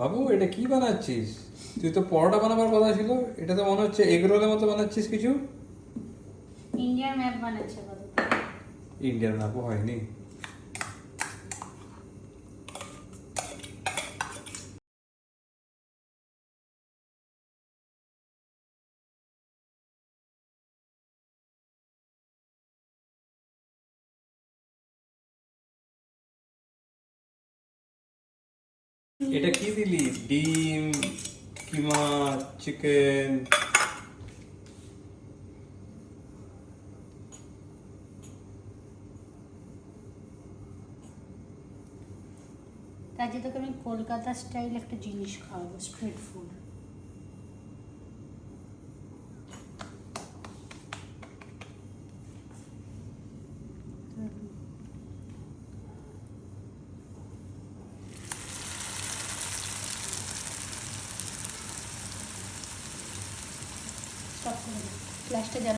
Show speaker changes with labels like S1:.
S1: বাবু এটা কি বানাচ্ছিস? তুই তো পরোটা বানাবার কথা ছিল, এটা তো মনে হচ্ছে এগ রোলের মতো বানাচ্ছিস কিছু।
S2: ইন্ডিয়ান ম্যাপ বানাচ্ছে বাবু।
S1: ইন্ডিয়ান ম্যাপও হয়নি। এটা কি দিলি? ডিম, কিমা, চিকেন।
S2: কাজে তোকে আমি কলকাতা স্টাইল একটা জিনিস খাওয়াবো, স্ট্রিট ফুড। স্টপ করে ফ্ল্যাশটা